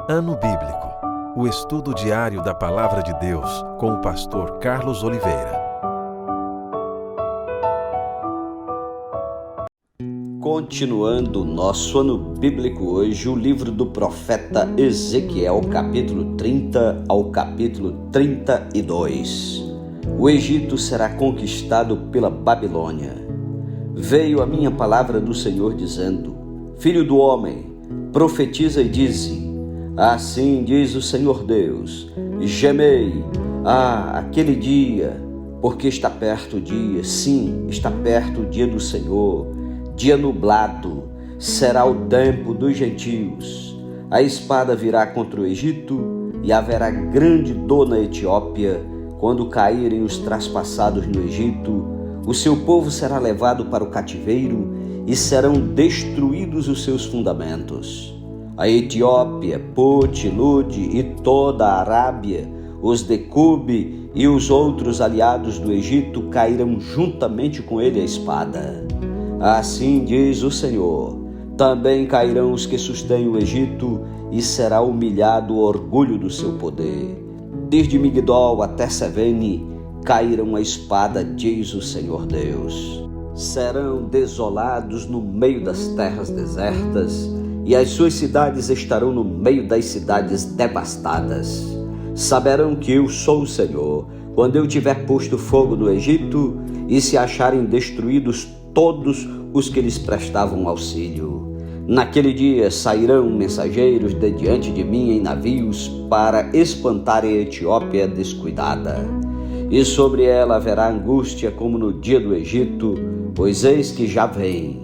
Ano Bíblico. O estudo diário da Palavra de Deus com o pastor Carlos Oliveira. Continuando nosso ano bíblico hoje, o livro do profeta Ezequiel, capítulo 30 ao capítulo 32. O Egito será conquistado pela Babilônia. Veio a minha palavra do Senhor dizendo: Filho do homem, profetiza e dize: assim diz o Senhor Deus, gemei, aquele dia, porque está perto o dia, sim, está perto o dia do Senhor, dia nublado, será o tempo dos gentios. A espada virá contra o Egito e haverá grande dor na Etiópia, quando caírem os traspassados no Egito. O seu povo será levado para o cativeiro e serão destruídos os seus fundamentos. A Etiópia, Put, Lud e toda a Arábia, os de Cube e os outros aliados do Egito cairão juntamente com ele a espada. Assim diz o Senhor: também cairão os que sustêm o Egito e será humilhado o orgulho do seu poder. Desde Migdol até Sevene cairão a espada, diz o Senhor Deus. Serão desolados no meio das terras desertas, e as suas cidades estarão no meio das cidades devastadas. Saberão que eu sou o Senhor, quando eu tiver posto fogo no Egito e se acharem destruídos todos os que lhes prestavam auxílio. Naquele dia sairão mensageiros de diante de mim em navios para espantarem a Etiópia descuidada. E sobre ela haverá angústia como no dia do Egito, pois eis que já vem.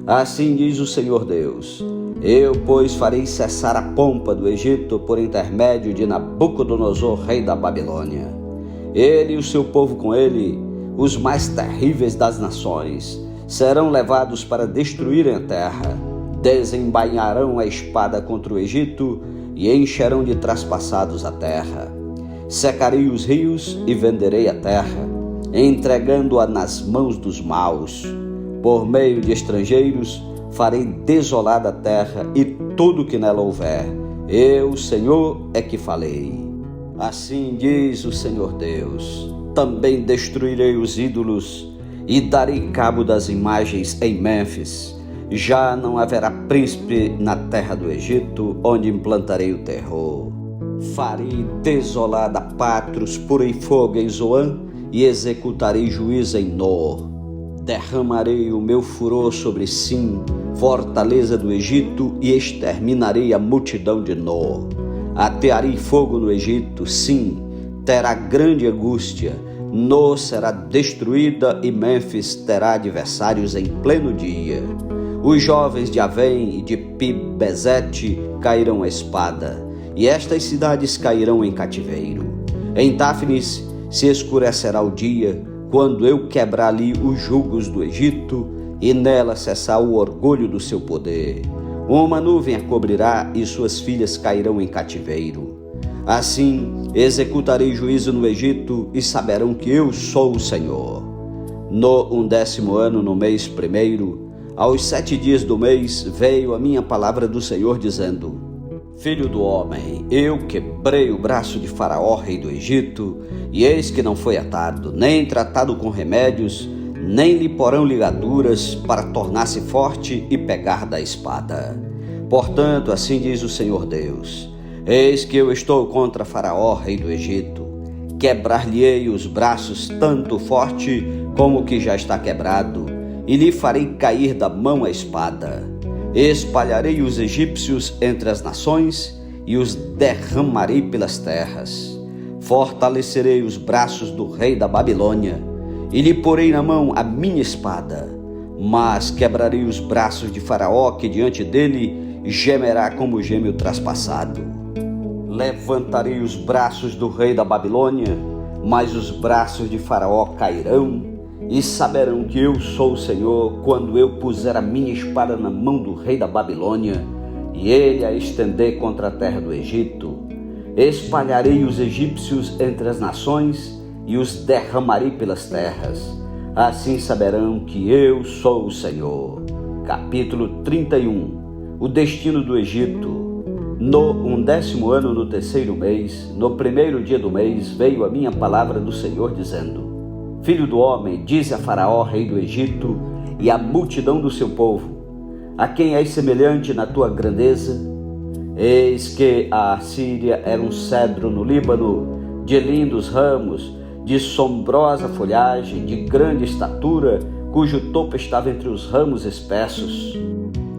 Assim diz o Senhor Deus: eu, pois, farei cessar a pompa do Egito por intermédio de Nabucodonosor, rei da Babilônia. Ele e o seu povo com ele, os mais terríveis das nações, serão levados para destruírem a terra. Desembainharão a espada contra o Egito e encherão de traspassados a terra. Secarei os rios e venderei a terra, entregando-a nas mãos dos maus. Por meio de estrangeiros farei desolada a terra e tudo o que nela houver. Eu, Senhor, é que falei. Assim diz o Senhor Deus: também destruirei os ídolos e darei cabo das imagens em Mênfis. Já não haverá príncipe na terra do Egito, onde implantarei o terror. Farei desolada Patros, porei fogo em Zoan e executarei juízo em Nor. Derramarei o meu furor sobre Sim, fortaleza do Egito, e exterminarei a multidão de Nor. Atearei fogo no Egito, sim, terá grande angústia. Nor será destruída e Mênfis terá adversários em pleno dia. Os jovens de Avém e de Pi-Besete cairão à espada, e estas cidades cairão em cativeiro. Em Táfnis se escurecerá o dia, quando eu quebrar ali os jugos do Egito e nela cessar o orgulho do seu poder. Uma nuvem a cobrirá e suas filhas cairão em cativeiro. Assim executarei juízo no Egito e saberão que eu sou o Senhor. No 11º ano, no mês 1º, aos 7 dias do mês, veio a minha palavra do Senhor dizendo: Filho do homem, eu quebrei o braço de Faraó, rei do Egito, e eis que não foi atado, nem tratado com remédios, nem lhe porão ligaduras, para tornar-se forte e pegar da espada. Portanto, assim diz o Senhor Deus: eis que eu estou contra Faraó, rei do Egito. Quebrar-lhe-ei os braços, tanto forte como o que já está quebrado, e lhe farei cair da mão a espada. Espalharei os egípcios entre as nações e os derramarei pelas terras. Fortalecerei os braços do rei da Babilônia e lhe porei na mão a minha espada. Mas quebrarei os braços de Faraó, que diante dele gemerá como geme o traspassado. Levantarei os braços do rei da Babilônia, mas os braços de Faraó cairão, e saberão que eu sou o Senhor, quando eu puser a minha espada na mão do rei da Babilônia e ele a estender contra a terra do Egito. Espalharei os egípcios entre as nações e os derramarei pelas terras. Assim saberão que eu sou o Senhor. Capítulo 31. O destino do Egito. No 11º ano, no 3º mês, no 1º dia do mês, veio a minha palavra do Senhor, dizendo: Filho do homem, dize a Faraó, rei do Egito, e à multidão do seu povo: a quem és semelhante na tua grandeza? Eis que a Assíria era um cedro no Líbano, de lindos ramos, de sombrosa folhagem, de grande estatura, cujo topo estava entre os ramos espessos.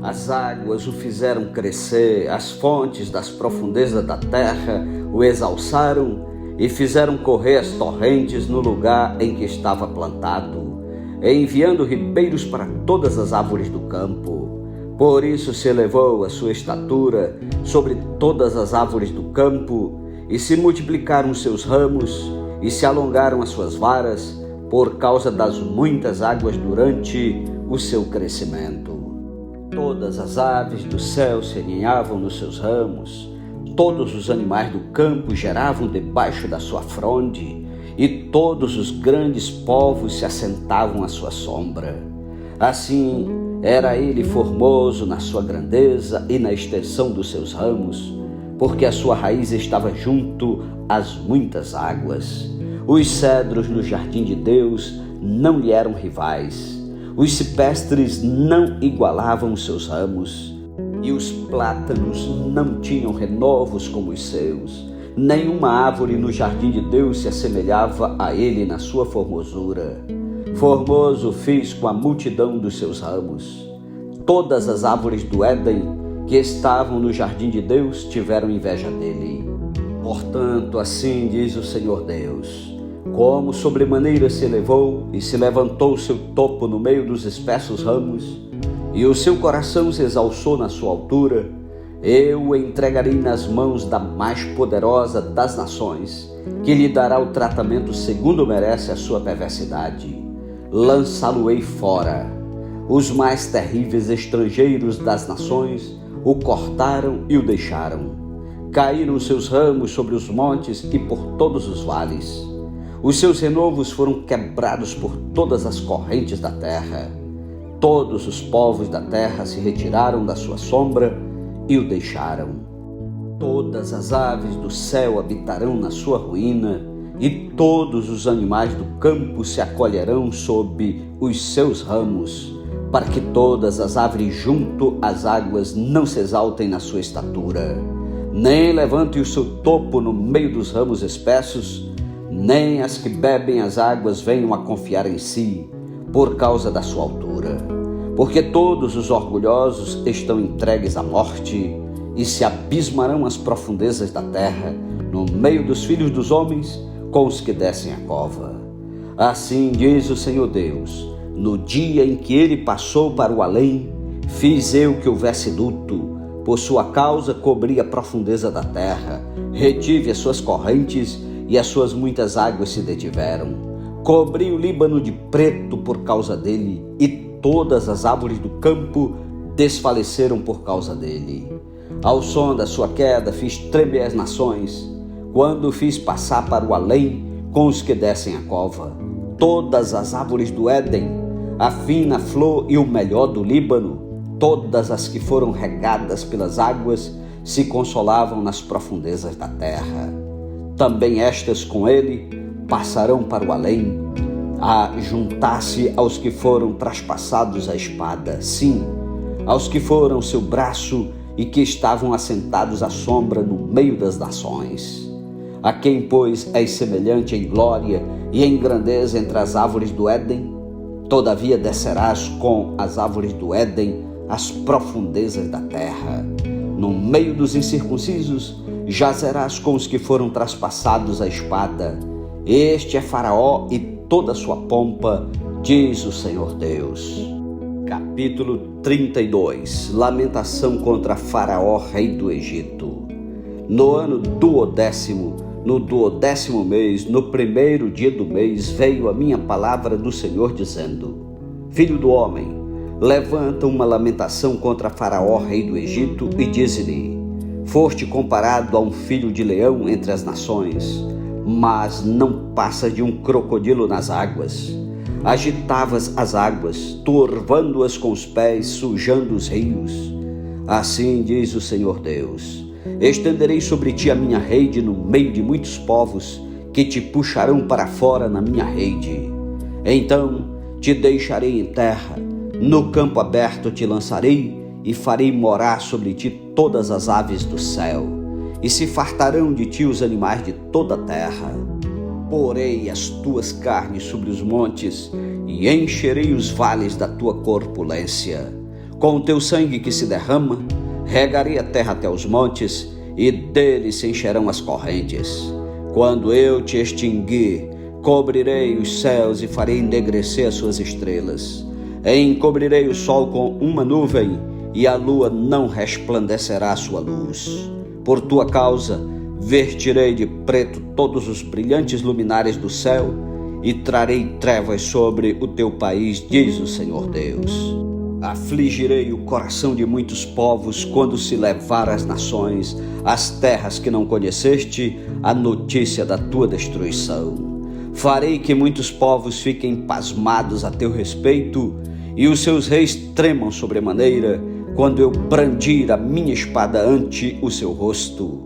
As águas o fizeram crescer, as fontes das profundezas da terra o exalçaram e fizeram correr as torrentes no lugar em que estava plantado, enviando ribeiros para todas as árvores do campo. Por isso se elevou a sua estatura sobre todas as árvores do campo, e se multiplicaram seus ramos, e se alongaram as suas varas, por causa das muitas águas durante o seu crescimento. Todas as aves do céu se aninhavam nos seus ramos, todos os animais do campo geravam debaixo da sua fronde, e todos os grandes povos se assentavam à sua sombra. Assim, era ele formoso na sua grandeza e na extensão dos seus ramos, porque a sua raiz estava junto às muitas águas. Os cedros no jardim de Deus não lhe eram rivais, os cipestres não igualavam os seus ramos, e os plátanos não tinham renovos como os seus. Nenhuma árvore no jardim de Deus se assemelhava a ele na sua formosura. Formoso fiz com a multidão dos seus ramos. Todas as árvores do Éden que estavam no jardim de Deus tiveram inveja dele. Portanto, assim diz o Senhor Deus: como sobremaneira se elevou e se levantou o seu topo no meio dos espessos ramos, e o seu coração se exalçou na sua altura, eu o entregarei nas mãos da mais poderosa das nações, que lhe dará o tratamento segundo merece a sua perversidade. Lançá-lo-ei fora. Os mais terríveis estrangeiros das nações o cortaram e o deixaram. Caíram seus ramos sobre os montes e por todos os vales. Os seus renovos foram quebrados por todas as correntes da terra. Todos os povos da terra se retiraram da sua sombra e o deixaram. Todas as aves do céu habitarão na sua ruína, e todos os animais do campo se acolherão sob os seus ramos, para que todas as árvores junto às águas não se exaltem na sua estatura, nem levantem o seu topo no meio dos ramos espessos, nem as que bebem as águas venham a confiar em si, por causa da sua altura. Porque todos os orgulhosos estão entregues à morte, e se abismarão às profundezas da terra, no meio dos filhos dos homens, com os que descem a cova. Assim diz o Senhor Deus: no dia em que ele passou para o além, fiz eu que houvesse luto, por sua causa cobri a profundeza da terra, retive as suas correntes, e as suas muitas águas se detiveram. Cobri o Líbano de preto por causa dele, e todas as árvores do campo desfaleceram por causa dele. Ao som da sua queda fiz tremer as nações, quando fiz passar para o além com os que descem a cova. Todas as árvores do Éden, a fina flor e o melhor do Líbano, todas as que foram regadas pelas águas, se consolavam nas profundezas da terra. Também estas com ele passarão para o além, a juntar-se aos que foram traspassados à espada, sim, aos que foram seu braço e que estavam assentados à sombra no meio das nações. A quem, pois, és semelhante em glória e em grandeza entre as árvores do Éden? Todavia descerás com as árvores do Éden às profundezas da terra. No meio dos incircuncisos jazerás com os que foram traspassados à espada. Este é Faraó e toda a sua pompa, diz o Senhor Deus. Capítulo 32. Lamentação contra Faraó, rei do Egito. No ano duodécimo, no 12º mês, no 1º dia do mês, veio a minha palavra do Senhor, dizendo: Filho do homem, levanta uma lamentação contra Faraó, rei do Egito, e dize-lhe: Foste comparado a um filho de leão entre as nações, mas não passa de um crocodilo nas águas. Agitavas as águas, turvando-as com os pés, sujando os rios. Assim diz o Senhor Deus: Estenderei sobre ti a minha rede no meio de muitos povos, que te puxarão para fora na minha rede. Então te deixarei em terra, no campo aberto te lançarei, e farei morar sobre ti todas as aves do céu, e se fartarão de ti os animais de toda a terra. Porei as tuas carnes sobre os montes, e encherei os vales da tua corpulência. Com o teu sangue que se derrama, regarei a terra até os montes, e deles se encherão as correntes. Quando eu te extinguir, cobrirei os céus e farei ennegrecer as suas estrelas. Encobrirei o sol com uma nuvem, e a lua não resplandecerá a sua luz. Por tua causa, vestirei de preto todos os brilhantes luminares do céu, e trarei trevas sobre o teu país, diz o Senhor Deus. Afligirei o coração de muitos povos quando se levar às nações, as terras que não conheceste, a notícia da tua destruição. Farei que muitos povos fiquem pasmados a teu respeito, e os seus reis tremam sobremaneira, quando eu brandir a minha espada ante o seu rosto.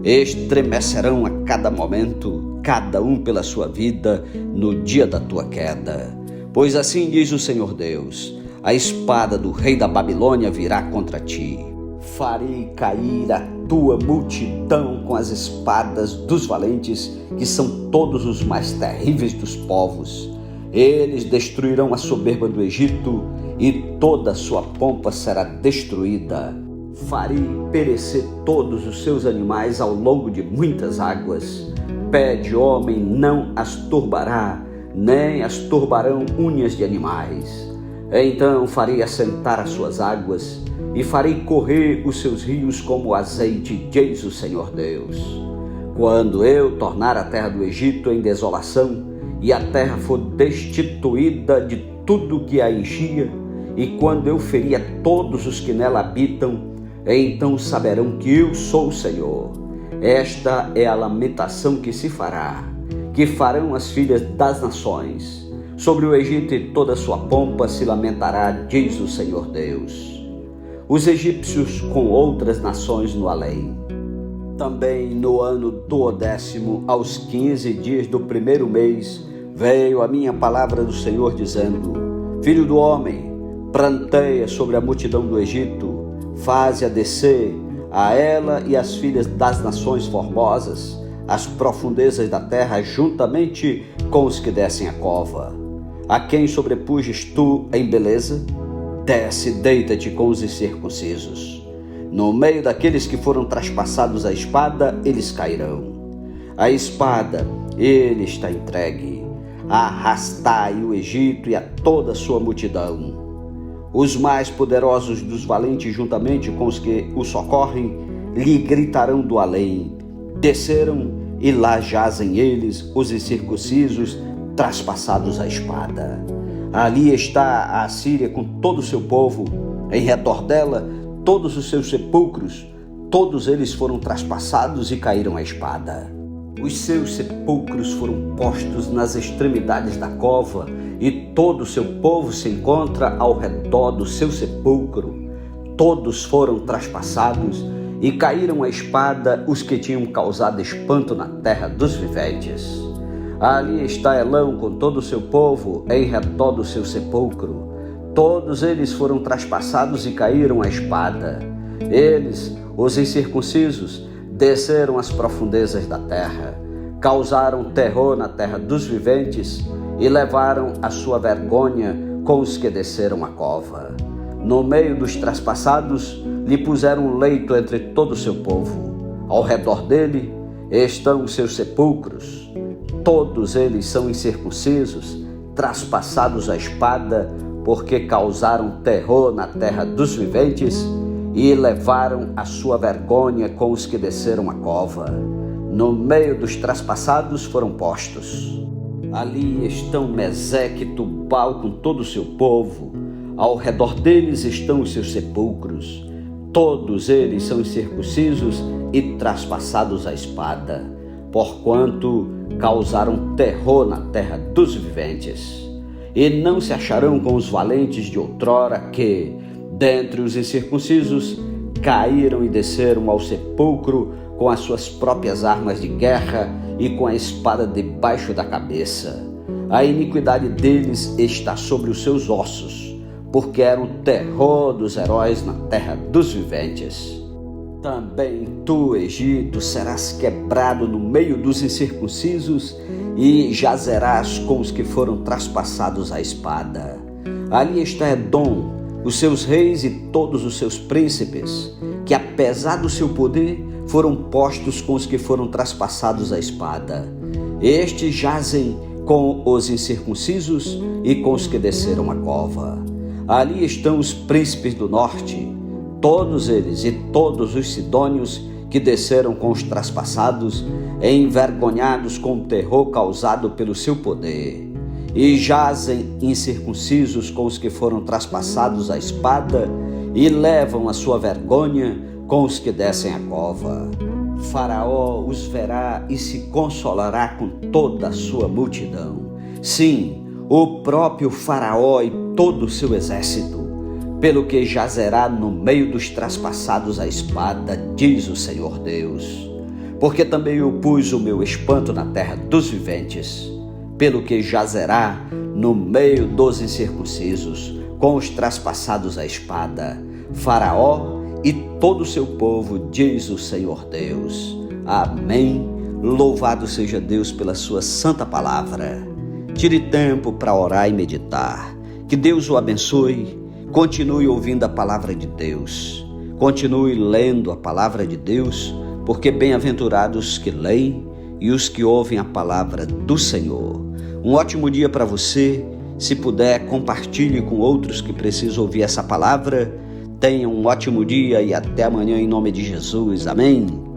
Estremecerão a cada momento, cada um pela sua vida, no dia da tua queda. Pois assim diz o Senhor Deus: a espada do rei da Babilônia virá contra ti. Farei cair a tua multidão com as espadas dos valentes, que são todos os mais terríveis dos povos. Eles destruirão a soberba do Egito, e toda a sua pompa será destruída. Farei perecer todos os seus animais ao longo de muitas águas. Pé de homem não as turbará, nem as turbarão unhas de animais. Então farei assentar as suas águas, e farei correr os seus rios como azeite, diz o Senhor Deus. Quando eu tornar a terra do Egito em desolação, e a terra for destituída de tudo que a enchia, e quando eu ferir a todos os que nela habitam, então saberão que eu sou o Senhor. Esta é a lamentação que se fará, que farão as filhas das nações. Sobre o Egito e toda a sua pompa se lamentará, diz o Senhor Deus. Os egípcios com outras nações no além. Também no ano 12º, aos 15 dias do 1º mês, veio a minha palavra do Senhor dizendo: Filho do homem, pranteia sobre a multidão do Egito, faze-a descer, a ela e as filhas das nações formosas, as profundezas da terra, juntamente com os que descem a cova. A quem sobrepujes tu em beleza? Desce, deita-te com os incircuncisos. No meio daqueles que foram traspassados a espada, eles cairão. A espada, ele está entregue. Arrastai o Egito e a toda a sua multidão. Os mais poderosos dos valentes, juntamente com os que o socorrem, lhe gritarão do além. Desceram, e lá jazem eles, os incircuncisos, traspassados a espada. Ali está a Assíria com todo o seu povo, em redor dela todos os seus sepulcros, todos eles foram traspassados e caíram à espada. Os seus sepulcros foram postos nas extremidades da cova, e todo o seu povo se encontra ao redor do seu sepulcro. Todos foram traspassados e caíram à espada os que tinham causado espanto na terra dos viventes. Ali está Elão com todo o seu povo em redor do seu sepulcro. Todos eles foram traspassados e caíram à espada. Eles, os incircuncisos, desceram às profundezas da terra, causaram terror na terra dos viventes e levaram a sua vergonha com os que desceram a cova. No meio dos traspassados, lhe puseram um leito entre todo o seu povo. Ao redor dele estão os seus sepulcros. Todos eles são incircuncisos, traspassados à espada, porque causaram terror na terra dos viventes e levaram a sua vergonha com os que desceram a cova. No meio dos traspassados foram postos. Ali estão Meseque e Tubal com todo o seu povo. Ao redor deles estão os seus sepulcros. Todos eles são incircuncisos e traspassados à espada, porquanto causaram terror na terra dos viventes. E não se acharão com os valentes de outrora que, dentre os incircuncisos, caíram e desceram ao sepulcro com as suas próprias armas de guerra e com a espada debaixo da cabeça. A iniquidade deles está sobre os seus ossos, porque era o terror dos heróis na terra dos viventes. Também tu, Egito, serás quebrado no meio dos incircuncisos e jazerás com os que foram traspassados à espada. Ali está Edom, os seus reis e todos os seus príncipes, que apesar do seu poder, foram postos com os que foram traspassados à espada. Estes jazem com os incircuncisos e com os que desceram a cova. Ali estão os príncipes do norte, todos eles e todos os sidônios que desceram com os traspassados, envergonhados com o terror causado pelo seu poder. E jazem incircuncisos com os que foram traspassados à espada e levam a sua vergonha com os que descem a cova. Faraó os verá e se consolará com toda a sua multidão. Sim, o próprio Faraó e todo o seu exército, pelo que jazerá no meio dos traspassados à espada, diz o Senhor Deus. Porque também eu pus o meu espanto na terra dos viventes, pelo que jazerá no meio dos incircuncisos, com os traspassados à espada, Faraó e todo o seu povo, diz o Senhor Deus. Amém. Louvado seja Deus pela sua santa palavra. Tire tempo para orar e meditar. Que Deus o abençoe. Continue ouvindo a palavra de Deus. Continue lendo a palavra de Deus, porque bem-aventurados que leem e os que ouvem a palavra do Senhor. Um ótimo dia para você. Se puder, compartilhe com outros que precisam ouvir essa palavra. Tenha um ótimo dia e até amanhã em nome de Jesus. Amém.